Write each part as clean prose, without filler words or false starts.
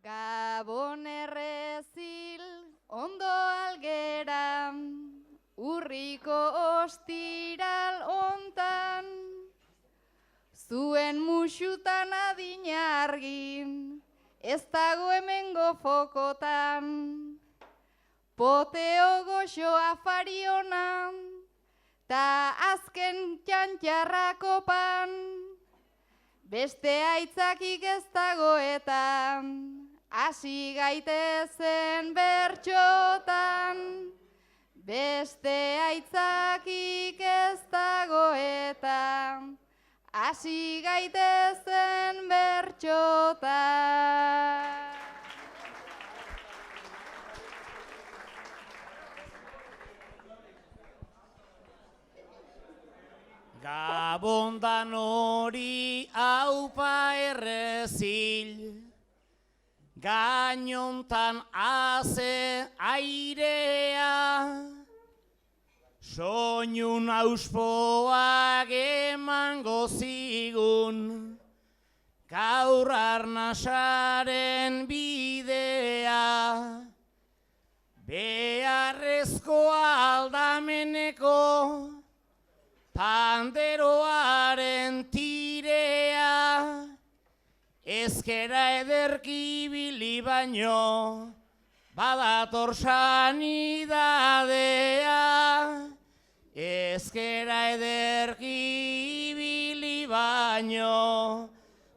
Gabon errezil ondo algera, urriko ostiral ontan, zuen musutan adina argin, ez dago hemengo fokotan. Poteo goxo afari honan, ta azken txantxarrakopan, beste aitzakik ez dagoetan, hasi gaitezen bertxotan. Beste aitzakik ez dagoetan, hasi gaitezen bertxotan. Gabondan hori aupa errezil, gainontan haze airea, soinun auspoak emango zigun, gaur arnasaren bidea, beharrezko aldameneko, panderoaren tirea, ezkera ederki bili baino, badator sanidadea. Ezkera ederki bili baino,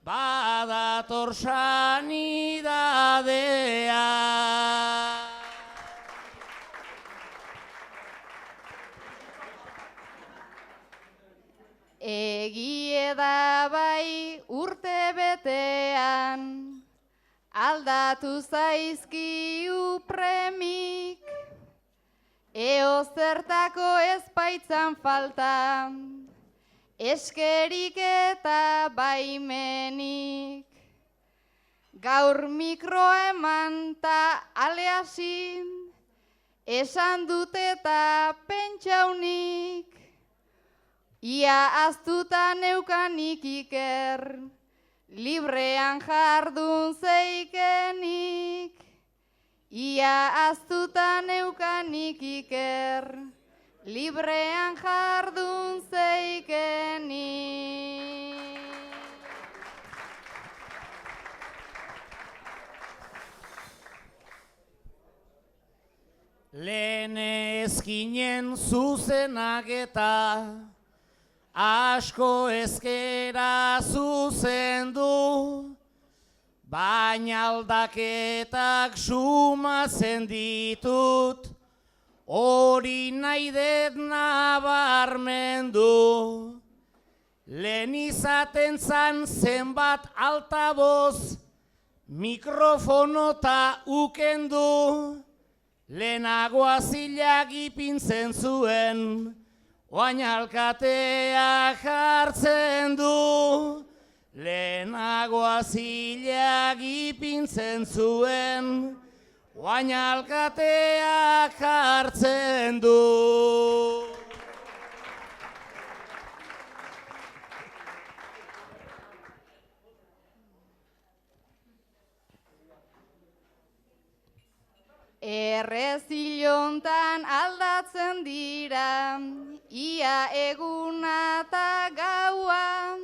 badator sanidadea. Egie da bai urte betean, aldatu zaizkiu premik, eo zertako ez baitzan falta, eskerik eta baimenik. Gaur mikroa eman ta aleasin, esan dut eta pentsaunik, ia aztuta neukanik iker, librean jardun zeikenik. Ia aztuta neukanik iker, librean jardun zeikenik. Lehen ezkinen zuzenak eta asko ezkera zuzendu, baina aldaketak sumatzen ditut, hori nahi dut nabarmendu. Lehen izaten zan zenbat altaboz, mikrofonota ukendu, lehenago azilak ipintzen zuen, oain alkateak jartzen du. Lehenago azilak ipintzen zuen, oain alkateak jartzen du. Errezilontan aldatzen dira, ia eguna eta gaua,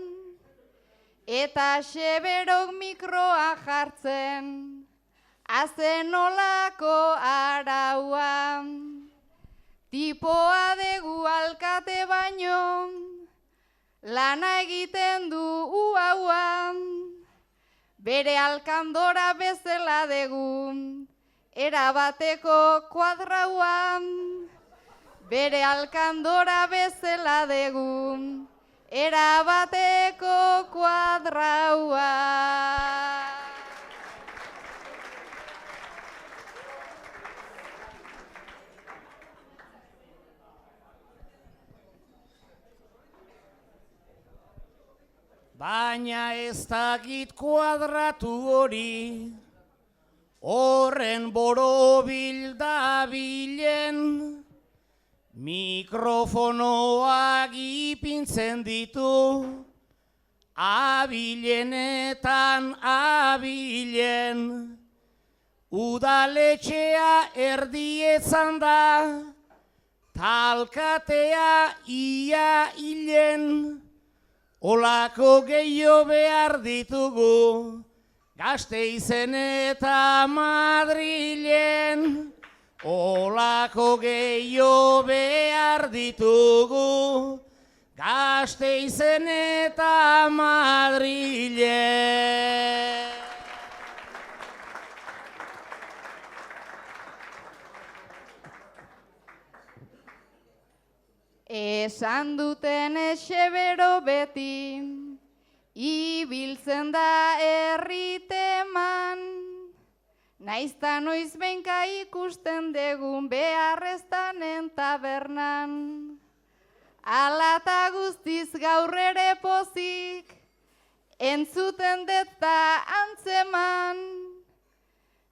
eta xeberok mikroa jartzen, azen olako araua. Tipoa degu alkate baino, lana egiten du uaua, bere alkandora bezala degu, erabateko kuadraua, bere alkandora bezala degu, erabateko kuadraua. Baina ez dakit kuadratu hori, horren borobil dabilen, mikrofonoak ipintzen ditu, abilenetan abilen, Udaletxea erdietzan da, talkatea ia hilen, olako gehiago behar ditugu, Gasteizen eta Madrilen. Olako gehiago behar ditugu, Gasteizen eta Madrilen. Esan duten esebero beti, ibiltzen da herriteman, naizta noiz benka ikusten degun beharreztanen tabernan. Alata guztiz gaur ere pozik, entzuten deta antzeman,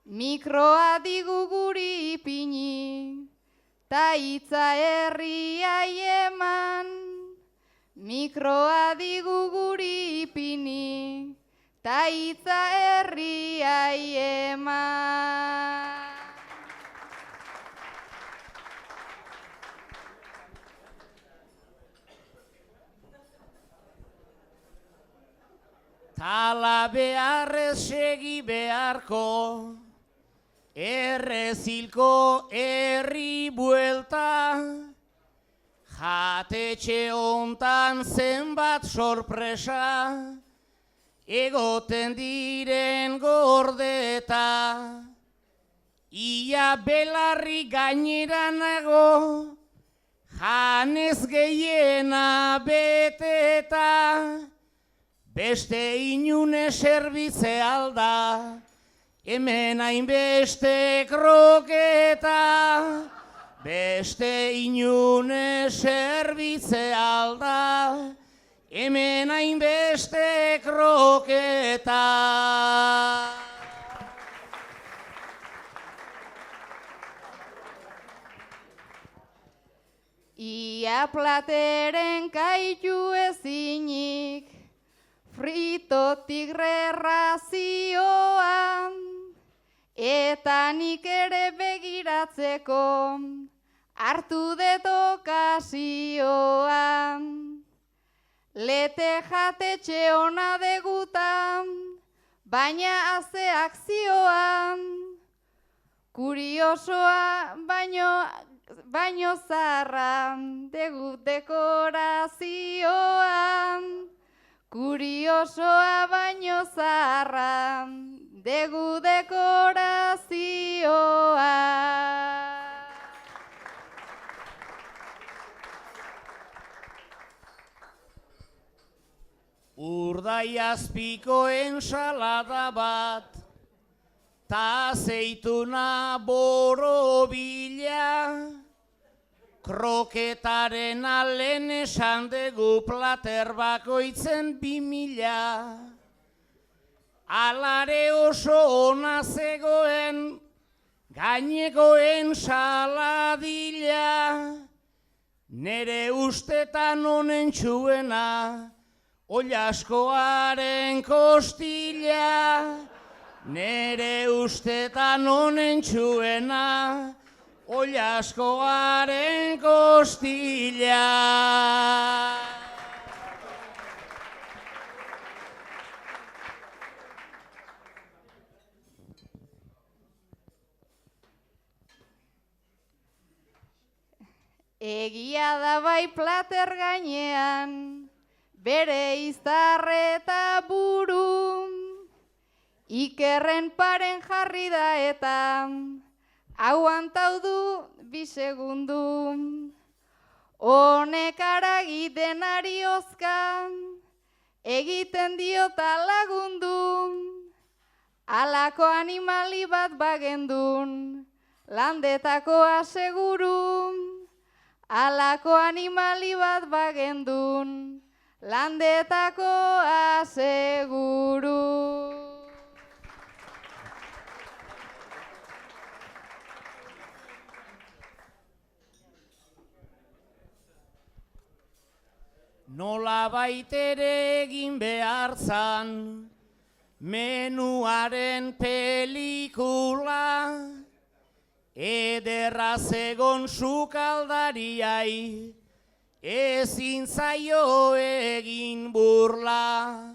mikroa digu guri ipini, ta hitza herriai eman. Mikroa digu guri ipini, ta hitza herriai eman. Tala beharrez segi beharko, errezilko herri buelta, jatetxe hontan zenbat sorpresa, egoten diren gordeta. Ia belarri gainera nago, janez gehiena beteta, beste inune serbitze alda, hemen hainbeste kroketa. Beste inune serbitze alda, hemen hainbeste kroketa. Ia plateren kaitu ezinik, frito tigre razioan, eta nik ere begiratzeko hartu dut okasioan. Lete jatetxe ona degutan, baina haze akzioan, kuriosoa baino zarra degu dekorazioan. Kuriosoa baino zarra degu dekorazioa. Urdaiazpiko ensalada bat, ta zeituna borobila, kroketaren alen esan dugu plater bakoitzen 2000. Alare oso ona zegoen, gaineko ensaladila, nere ustetan honen txuena, ollaskoaren kostila. Nere ustetan honen txuena, ollaskoaren kostila. Egia da bai plater gainean, bere izarreta buru, ikerren paren jarri da eta aguantau du 2 segundu. Honek aragi denari ozkan, egiten diota lagundu, alako animali bat bagendun, landetako aseguru. Alako animali bat bagendun, landetako aseguru. Nola baitere egin behar zan, menuaren pelikula, ederra zegon sukaldariai, ezin zaio egin burla.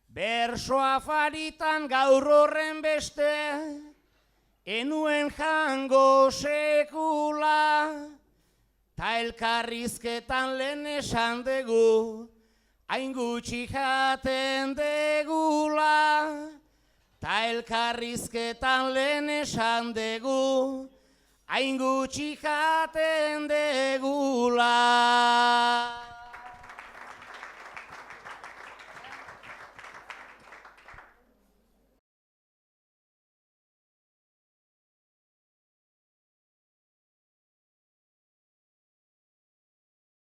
Berso afaritan gaur horren beste, enuen jango sekula, ta elkarrizketan lehen esan dugu, hain gutxi jaten degula. Ta elkarrizketan lehen esan dugu, hain gutxi jaten degula.